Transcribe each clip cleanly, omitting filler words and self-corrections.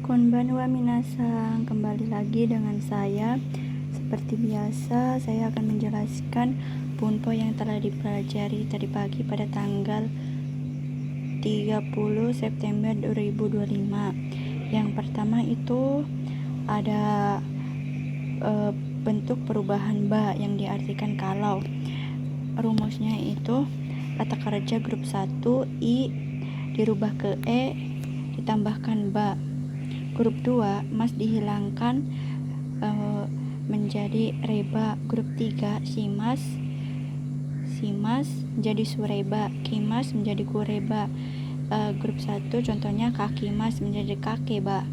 Konbanwa minasang, kembali lagi dengan saya. Seperti biasa, saya akan menjelaskan punpo yang telah dipelajari tadi pagi pada tanggal 30 September 2025. Yang pertama itu ada bentuk perubahan ba yang diartikan kalau. Rumusnya itu kata kerja grup 1 I dirubah ke E ditambahkan ba. Grup 2 mas dihilangkan menjadi reba. Grup 3 simas menjadi sureba, kimas menjadi kureba. Grup 1 contohnya kakimas menjadi kakeba.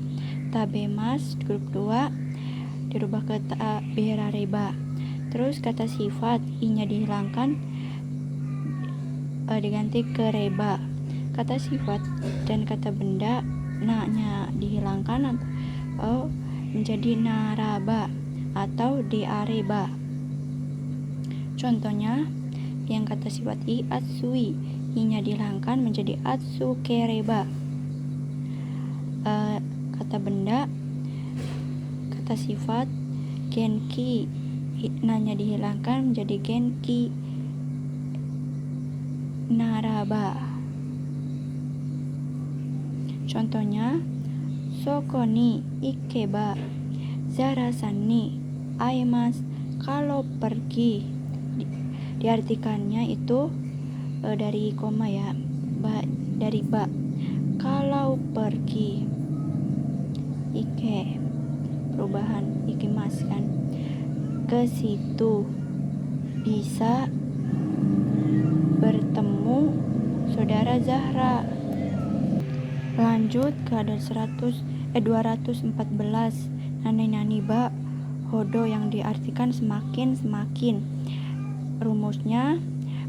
Tabemas grup 2 dirubah ke berareba. Terus kata sifat I-nya dihilangkan diganti ke reba. Kata sifat dan kata benda na-nya dihilangkan atau menjadi naraba atau diareba. Contohnya yang kata sifat I atsui, I-nya dihilangkan menjadi atsukereba. Kata benda, kata sifat genki, na-nya dihilangkan menjadi genki naraba. Contohnya sokoni ikeba, zarasani aimas, kalau pergi. Diartikannya itu dari koma ya, dari ba. Kalau pergi, ike perubahan ikimas kan, ke situ bisa bertemu saudara Zahra. Lanjut ke ada 214 nani ba hodo yang diartikan semakin. Rumusnya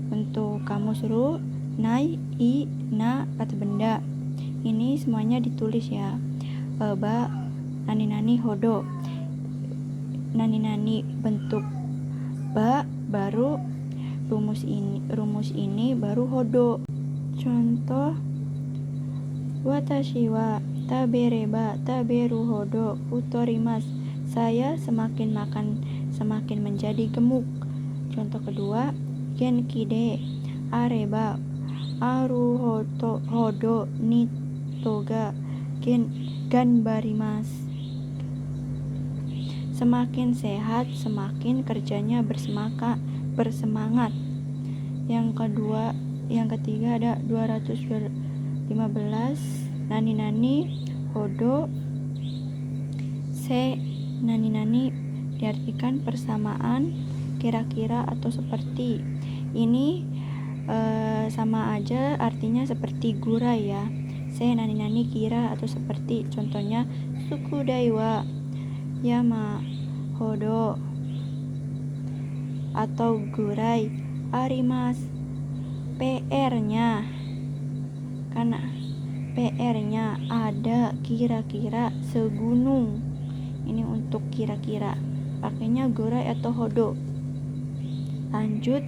untuk kamus ru nai I na kata benda. Ini semuanya ditulis ya. Ba nani hodo, nani bentuk ba baru rumus ini baru hodo. Contoh watashi wa tabereba taberu hodo utorimas, saya semakin makan semakin menjadi gemuk. Contoh kedua genki de areba aru hodo nitoga ganbarimas, semakin sehat semakin kerjanya bersemangat. Yang ketiga ada 215 nani hodo se, nani diartikan persamaan, kira-kira atau seperti. Ini sama aja artinya seperti gurai ya. Se nani kira atau seperti. Contohnya sukudaiwa yama hodo atau gurai arimas, PR-nya karena PR-nya ada kira-kira segunung. Ini untuk kira-kira, pakainya gurai atau hodo. Lanjut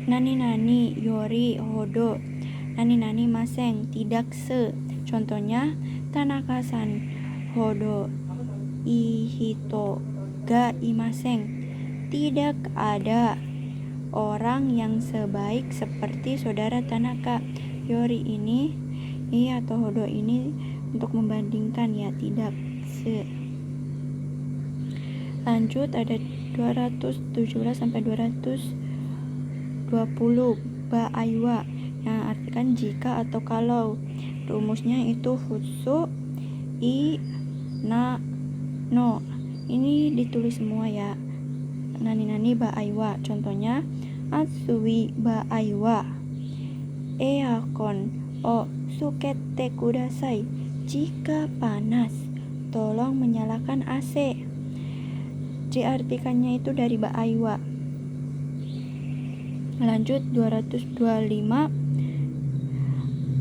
nani yori hodo, nani maseng tidak se. Contohnya Tanaka-san hodo ihito ga imaseng, tidak ada orang yang sebaik seperti saudara Tanaka. Yori ini atau hodo ini untuk membandingkan ya, tidak se. Lanjut ada 217 sampai 220 ba aiwa yang artikan jika atau kalau. Rumusnya itu futsu I na no. Ini ditulis semua ya. Nani ba aiwa. Contohnya atsui ba aiwa eakon o sukete kudasai, jika panas tolong menyalakan AC. Diartikannya itu dari ba aiwa. Lanjut 225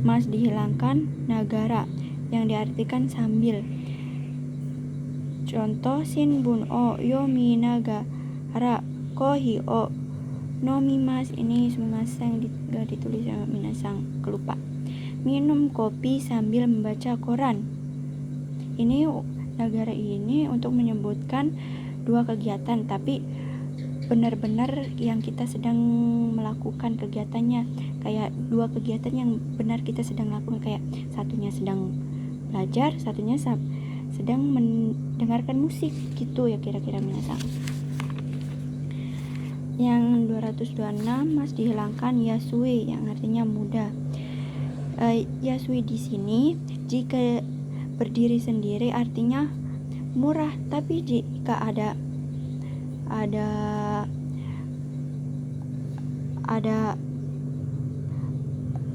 mas dihilangkan nagara yang diartikan sambil. Contoh shinbun o yomi nagara kohi o nomimas, ini sumimasen gak ditulis sama minasang, kelupa. minum kopi sambil membaca koran. Ini negara ini untuk menyebutkan dua kegiatan, tapi benar-benar yang kita sedang melakukan kegiatannya, kayak dua kegiatan yang benar kita sedang lakukan, kayak satunya sedang belajar, satunya sedang mendengarkan musik gitu ya kira-kira minasang. Yang 226 mas dihilangkan yasui yang artinya mudah. Yasui di sini jika berdiri sendiri artinya murah, tapi jika ada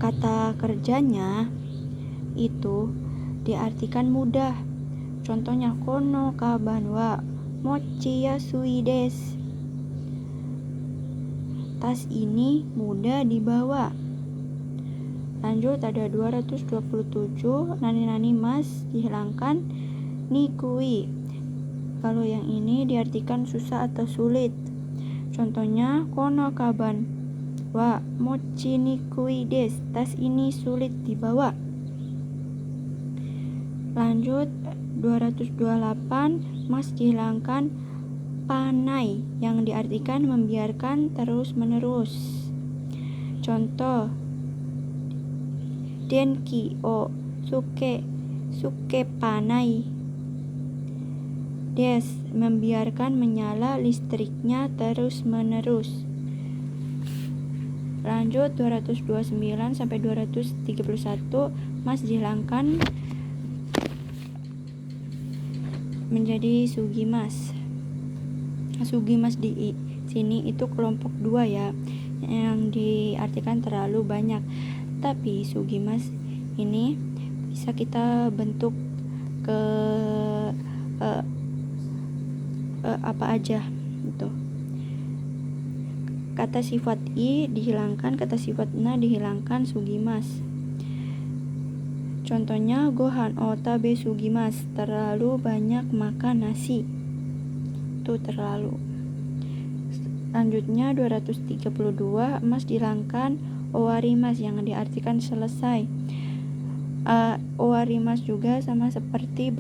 kata kerjanya itu diartikan mudah. Contohnya kono kaban wa mochi yasui desu. Tas ini mudah dibawa. Lanjut ada 227 nani mas dihilangkan nikui. Kalau yang ini diartikan susah atau sulit. Contohnya kono kaban wa mochi nikui desu. Tas ini sulit dibawa. Lanjut 228 mas dihilangkan panai yang diartikan membiarkan terus menerus. Contoh denki o suke panai des, membiarkan menyala listriknya terus menerus. Lanjut 229 sampai 231 mas dihilangkan menjadi sugimas. Sugimas di sini itu kelompok 2 ya, yang diartikan terlalu banyak. Tapi sugimas ini bisa kita bentuk ke apa aja gitu. Kata sifat i dihilangkan, kata sifat na dihilangkan sugimas. Contohnya gohan otabe sugimas, terlalu banyak makan nasi. Itu terlalu. Lanjutnya 232 mas dihilangkan owarimas yang diartikan selesai. Owarimas juga sama seperti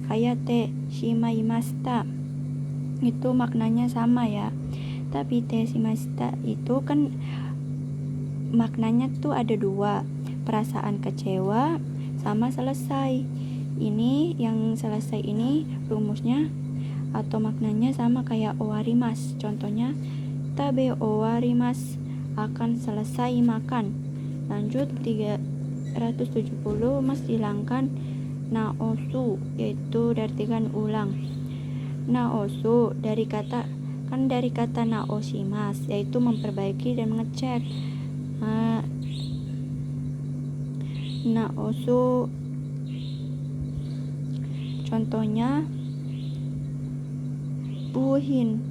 hayate shimaimashita. Itu maknanya sama ya. Tapi te shimashita itu kan maknanya tuh ada dua, perasaan kecewa sama selesai. Ini yang selesai ini rumusnya atau maknanya sama kayak owarimas. Contohnya tabe owarimas, akan selesai makan. Lanjut 370 mas dihilangkan naosu, yaitu diartikan ulang. Naosu dari kata naoshimas, yaitu memperbaiki dan mengecek. Naosu contohnya buhin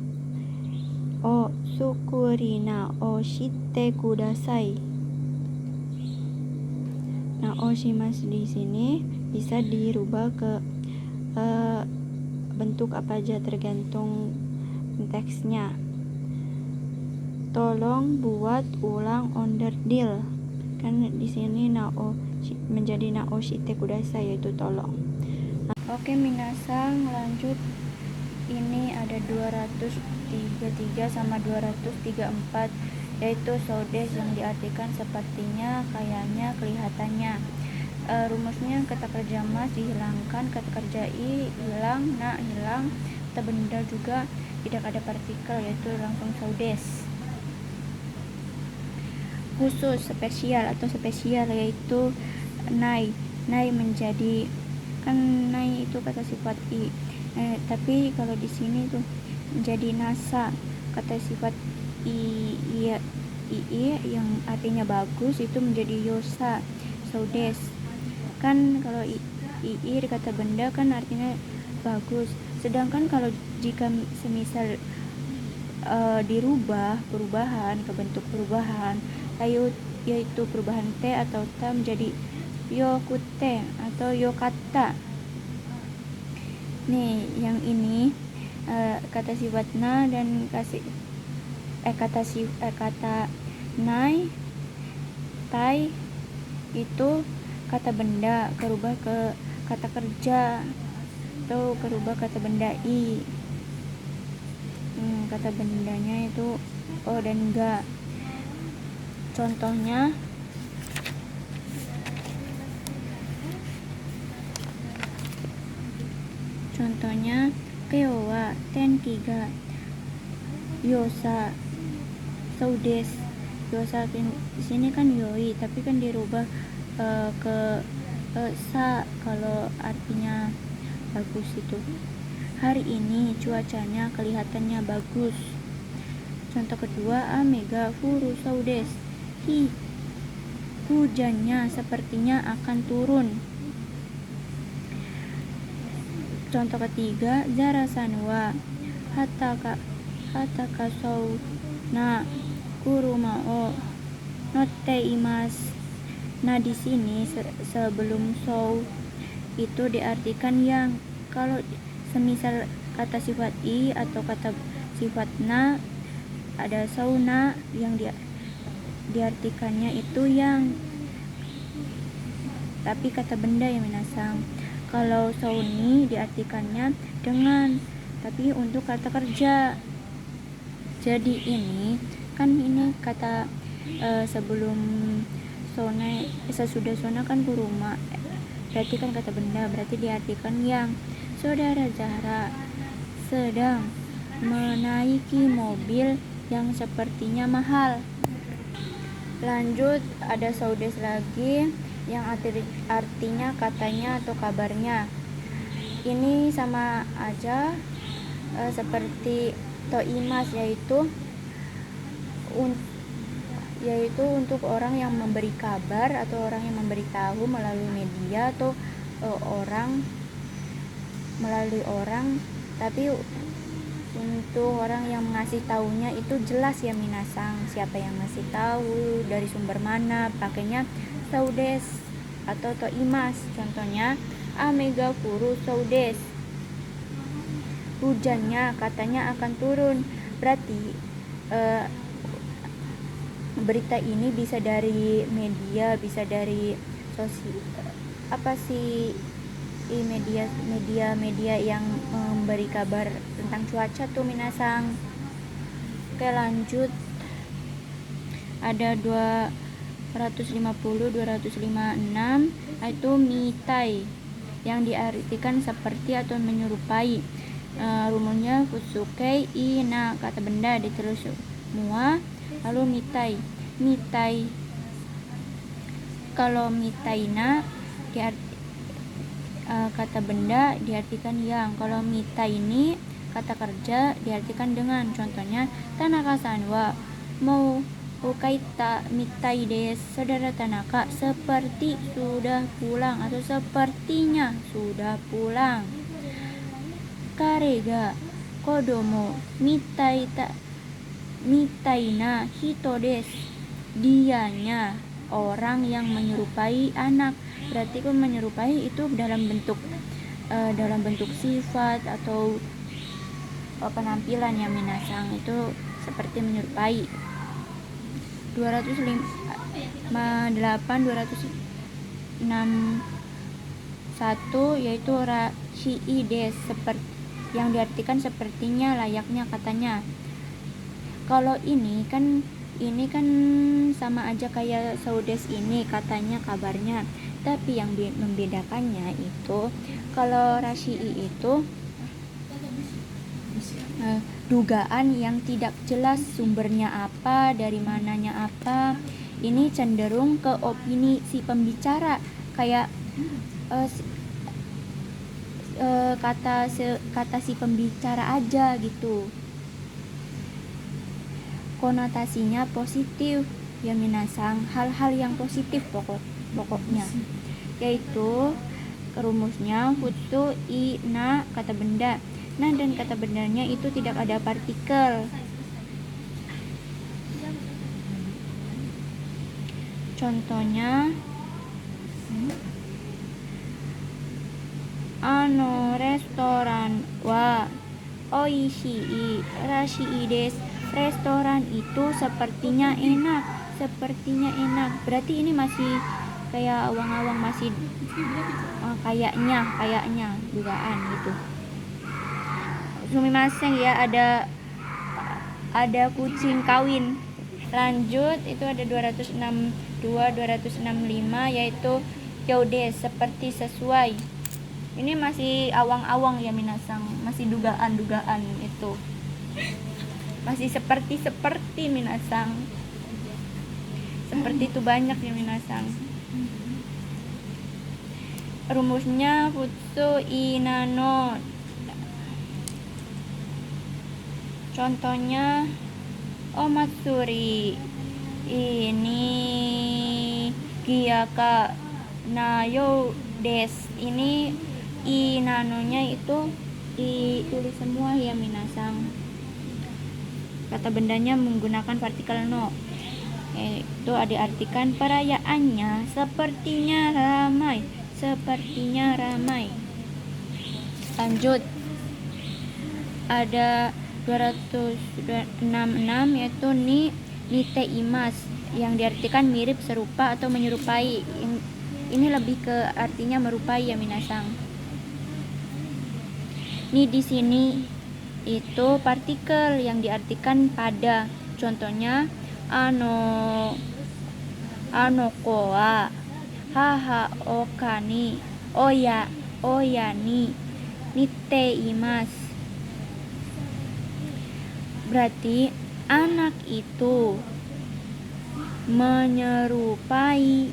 o sukuri naoshite kudasai. Naoshimasu di sini bisa dirubah ke bentuk apa aja tergantung konteksnya. Tolong buat ulang onderdil. Kan di sini menjadi naoshite kudasai, yaitu tolong. Oke minasang, lanjut. Ini ada 233 sama 234, yaitu sodes yang diartikan sepertinya, kayaknya, kelihatannya. Rumusnya kata kerja mas dihilangkan, kata kerja i hilang, na hilang, kata benda juga tidak ada partikel, yaitu langsung sodes. Khusus, spesial atau spesial, yaitu nai menjadi, kan nai itu kata sifat i, tapi kalau di sini tuh menjadi nasa, kata sifat i yang artinya bagus itu menjadi yosa, sodes. Kan kalau i kata benda kan artinya bagus, sedangkan kalau jika semisal dirubah perubahan ke bentuk perubahan, yaitu perubahan te atau ta menjadi yokute atau yokata. Nih yang ini kata sifat na dan kata nai, tai, itu kata benda kerubah ke kata kerja atau kerubah kata benda i. Kata bendanya itu o dan ga. Contohnya keo wa tenki ga yosa so desu. Yosa di sini kan yoi, tapi kan dirubah ke sa kalau artinya bagus itu. Hari ini cuacanya kelihatannya bagus. Contoh kedua, ame ga furu so desu. Hujannya sepertinya akan turun. Contoh ketiga, zara-san wa hataka so na kuruma o notte imasu. Nah, di sini sebelum so itu diartikan yang. Kalau semisal kata sifat i atau kata sifat na ada sauna yang diartikannya itu yang. Tapi kata benda ya minasang. Kalau sauni diartikannya dengan, tapi untuk kata kerja. Jadi ini kan ini kata sebelum sona, sesudah sona kan kuruma, berarti kan kata benda, berarti diartikan yang. Saudara Zahra sedang menaiki mobil yang sepertinya mahal. Lanjut, ada saudes lagi yang artinya katanya atau kabarnya. Ini sama aja seperti toimas, yaitu untuk orang yang memberi kabar atau orang yang memberitahu melalui media atau melalui orang, tapi untuk orang yang ngasih taunya itu jelas ya minasang, siapa yang ngasih tahu, dari sumber mana, pakainya saudes atau toimas. Contohnya ame ga furu saudes. Hujannya katanya akan turun. Berarti berita ini bisa dari media, bisa dari media yang memberi kabar tentang cuaca tuh minasang. Oke, lanjut. Ada 250 256 itu mitai yang diartikan seperti atau menyerupai. Rumusnya fusuke ina, kata benda diterus semua, lalu mitai. Kalau mitaina kata benda diartikan yang. Kalau mitai ini kata kerja diartikan dengan. Contohnya Tanaka-san wa mau ukaita mitai desu. Saudara Tanaka seperti sudah pulang atau sepertinya sudah pulang. Kare ga kodomo mitai na hito desu. Dianya orang yang menyerupai anak. Berarti kan menyerupai itu dalam bentuk sifat atau penampilan ya minasang, itu seperti menyerupai. 261 yaitu rashii desu, seperti yang diartikan sepertinya, layaknya, katanya. Kalau ini kan sama aja kayak saudes ini, katanya, kabarnya. Tapi yang membedakannya itu kalau rashii itu dugaan yang tidak jelas, sumbernya apa, dari mananya apa. Ini cenderung ke opini si pembicara, kayak kata si pembicara aja gitu. Konotasinya positif ya minasang, hal-hal yang positif pokoknya, yaitu rumusnya futsu i na, kata benda. Nah, dan kata bendanya itu tidak ada partikel. Contohnya restoran wa oishii rashii desu. Restoran itu sepertinya enak. Berarti ini masih kayak awang-awang masih kayaknya dugaan gitu. Sumimasen ya, ada kucing kawin. Lanjut itu ada 262 265 yaitu yaudes seperti sesuai. Ini masih awang-awang ya minasang, masih dugaan-dugaan itu. Masih seperti minasang. Seperti itu banyak ya minasang. Rumusnya futsu inano. Contohnya Matsuri ini Giyaka Nayo des. Ini inanonya itu ditulis semua ya minasang. Kata bendanya menggunakan partikel no. Itu diartikan perayaannya sepertinya ramai. Lanjut ada 266 yaitu nite imas yang diartikan mirip, serupa atau menyerupai. Ini lebih ke artinya merupai ya minasang. Ni di sini itu partikel yang diartikan pada. Contohnya ano koa, haha okani, oyani, nite imas. Berarti anak itu menyerupai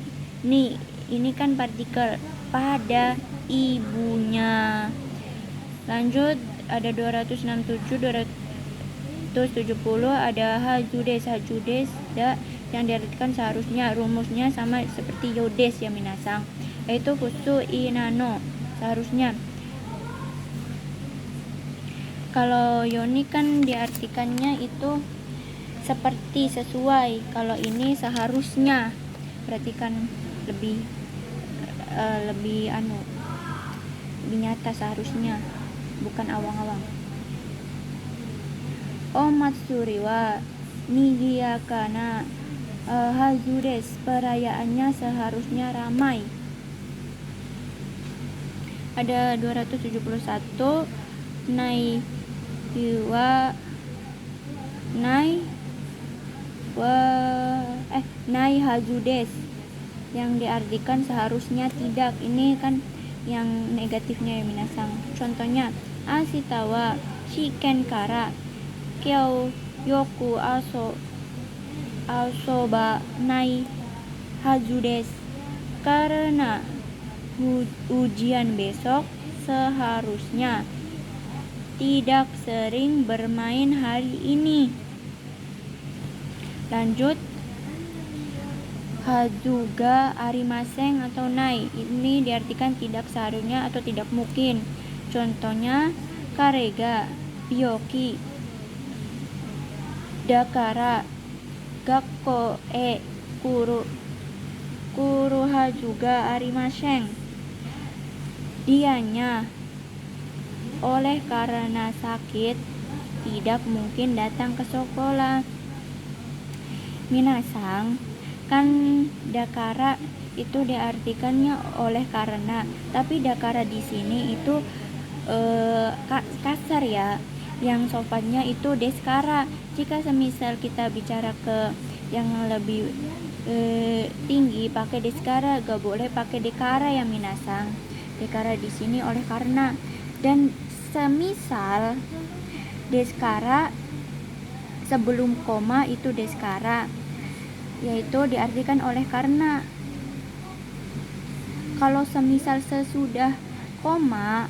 ini kan partikel pada ibunya. Lanjut ada 267 270 ada hajudes yang diartikan seharusnya. Rumusnya sama seperti yodes ya minasang, yaitu futsu inano seharusnya. Kalau yoni kan diartikannya itu seperti, sesuai. Kalau ini seharusnya, berarti kan lebih nyata seharusnya, bukan awang-awang. Matsuri wa nigiyakana hajudes, perayaannya seharusnya ramai. Ada 271 nai hajudes yang diartikan seharusnya tidak. Ini kan yang negatifnya ya minasang. Contohnya asitawa shiken kara kyou yoku asoba nai hajudes, karena ujian besok seharusnya tidak sering bermain hari ini. Lanjut hajuga arimaseng atau nai, ini diartikan tidak seharusnya atau tidak mungkin. Contohnya karega byoki dakara gakko kuru hajuga arimaseng, dianya oleh karena sakit tidak mungkin datang ke sekolah. Minasang, kan dakara itu diartikannya oleh karena, tapi dakara di sini itu kasar ya. Yang sopannya itu deskara. Jika semisal kita bicara ke yang lebih tinggi pakai deskara, gak boleh pakai dekara ya minasang. Dekara di sini oleh karena. Dan semisal deskara sebelum koma itu deskara, yaitu diartikan oleh karena. Kalau semisal sesudah koma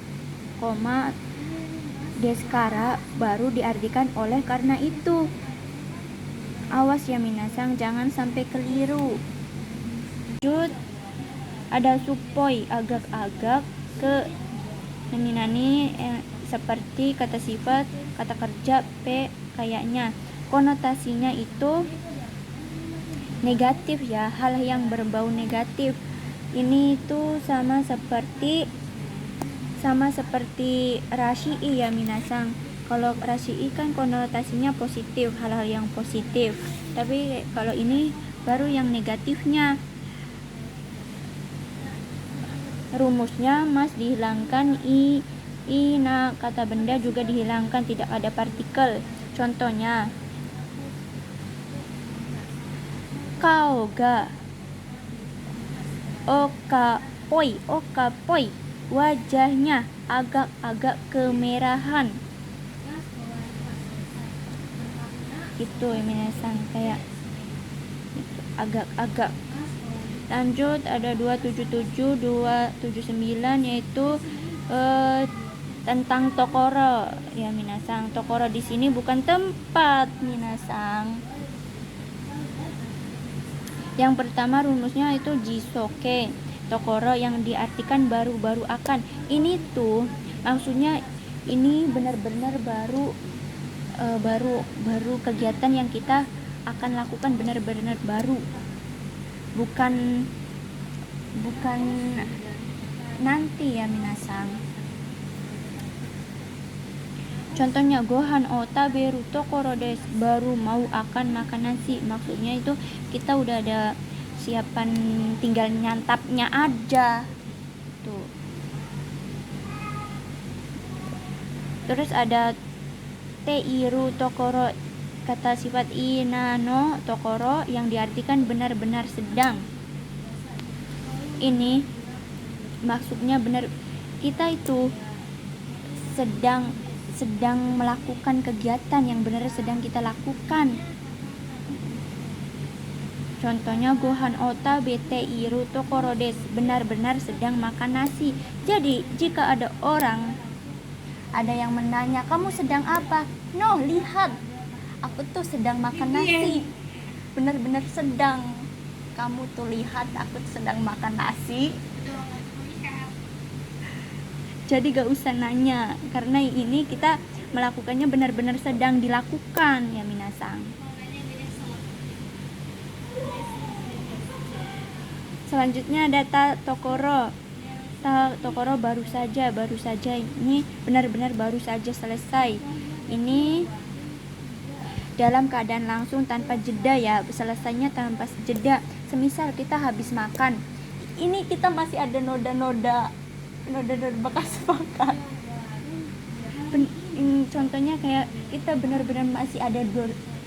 deskara baru diartikan oleh karena itu. Awas ya minasang, jangan sampai keliru. Lanjut ada supoi agak-agak ke nani seperti kata sifat, kata kerja, kayaknya. Konotasinya itu negatif ya, hal yang berbau negatif. Ini itu sama seperti rasyi ya minasang. Kalau rasyi kan konotasinya positif, hal-hal yang positif. Tapi kalau ini baru yang negatifnya. Rumusnya mas dihilangkan, na kata benda juga dihilangkan, tidak ada partikel. Contohnya kau ga, oka poi, wajahnya agak-agak kemerahan. Itu minasan, kayak itu, agak-agak. Lanjut ada 277, 279 yaitu tentang tokoro ya minasang. Tokoro di sini bukan tempat minasang. Yang pertama rumusnya itu jisoke, tokoro yang diartikan baru-baru akan. Ini tuh maksudnya ini benar-benar baru kegiatan yang kita akan lakukan, benar-benar baru, bukan nanti ya minasang. Contohnya gohan o taberu tokoro desu, baru mau akan makan nasi. Maksudnya itu kita udah ada siapan, tinggal nyantapnya aja tuh. Terus ada teiru tokoro, kata sifat inano tokoro yang diartikan benar-benar sedang. Ini maksudnya benar, kita itu sedang melakukan kegiatan yang benar sedang kita lakukan. Contohnya gohan ota bete iru tokoro desu, benar-benar sedang makan nasi. Jadi jika ada yang menanya, kamu sedang apa? No, lihat, aku tuh sedang makan nasi. Benar-benar sedang. Kamu tuh lihat, aku tuh sedang makan nasi. Jadi gak usah nanya, karena ini kita melakukannya benar-benar sedang dilakukan ya minasang. Selanjutnya ada ta tokoro. Ta tokoro baru saja ini benar-benar baru saja selesai. Ini dalam keadaan langsung tanpa jeda ya, selesainya tanpa jeda. Semisal kita habis makan, ini kita masih ada noda-noda bekas makan. Contohnya kayak kita benar-benar masih ada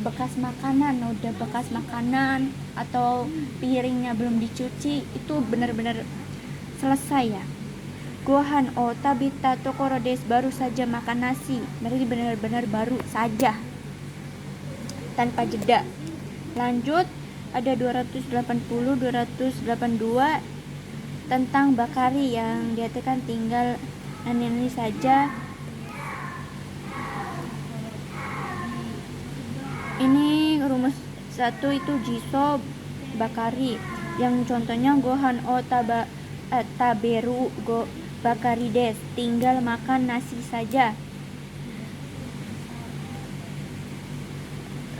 bekas makanan, noda bekas makanan, atau piringnya belum dicuci, itu benar-benar selesai ya. Gohan o tabita tokoro desu, baru saja makan nasi, berarti benar-benar baru saja tanpa jeda. Lanjut ada 280, 282 tentang bakari yang diartikan tinggal ini saja. Ini rumus 1 itu jiso bakari, yang contohnya gohan o taberu go bakari des, tinggal makan nasi saja.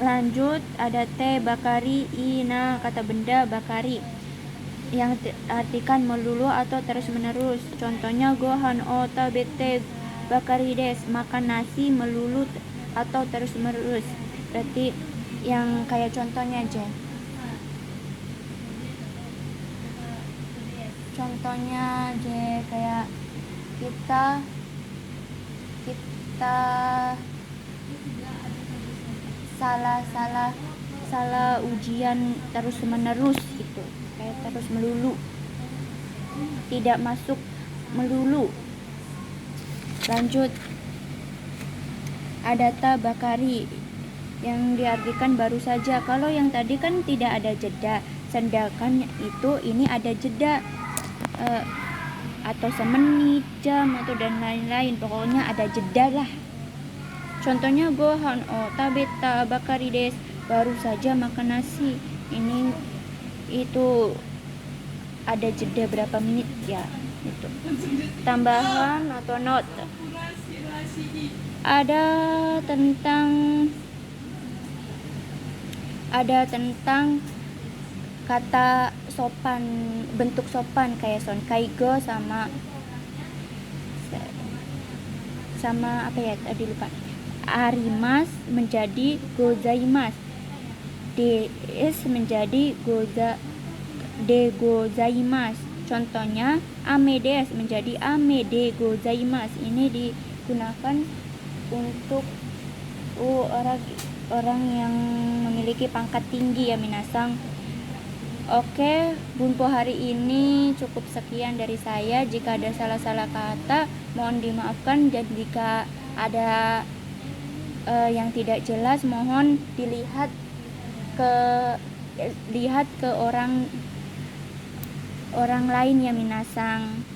Lanjut ada te bakari, ina kata benda bakari yang artikan melulu atau terus menerus. Contohnya gohan o tabete bakari des, makan nasi melulu atau terus menerus. Berarti yang kayak contohnya aja. Contohnya aja kayak kita salah ujian terus menerus gitu, kayak terus melulu, tidak masuk melulu. Lanjut ada ta bakari yang diartikan baru saja. Kalau yang tadi kan tidak ada jeda, sedangkan itu ini ada jeda, atau semenit, jam, atau dan lain-lain, pokoknya ada jeda lah. Contohnya gohan o tabeta bakari des, baru saja makan nasi. Ini itu ada jeda berapa menit ya, itu. Tambahan atau note. Ada tentang kata sopan, bentuk sopan kayak sonkaigo sama apa ya tadi lupa. Arimas menjadi gozaimas, des menjadi de gozaimas. Contohnya ame desu menjadi ame de gozaimasu. Ini digunakan untuk orang yang memiliki pangkat tinggi ya minasang. Oke, Bunpo hari ini cukup sekian dari saya. Jika ada salah-salah kata, mohon dimaafkan. Dan jika ada yang tidak jelas, mohon dilihat ke orang lain ya minasang.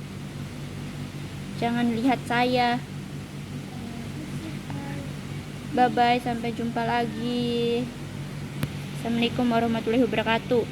Jangan lihat saya. Bye bye, sampai jumpa lagi. Assalamualaikum warahmatullahi wabarakatuh.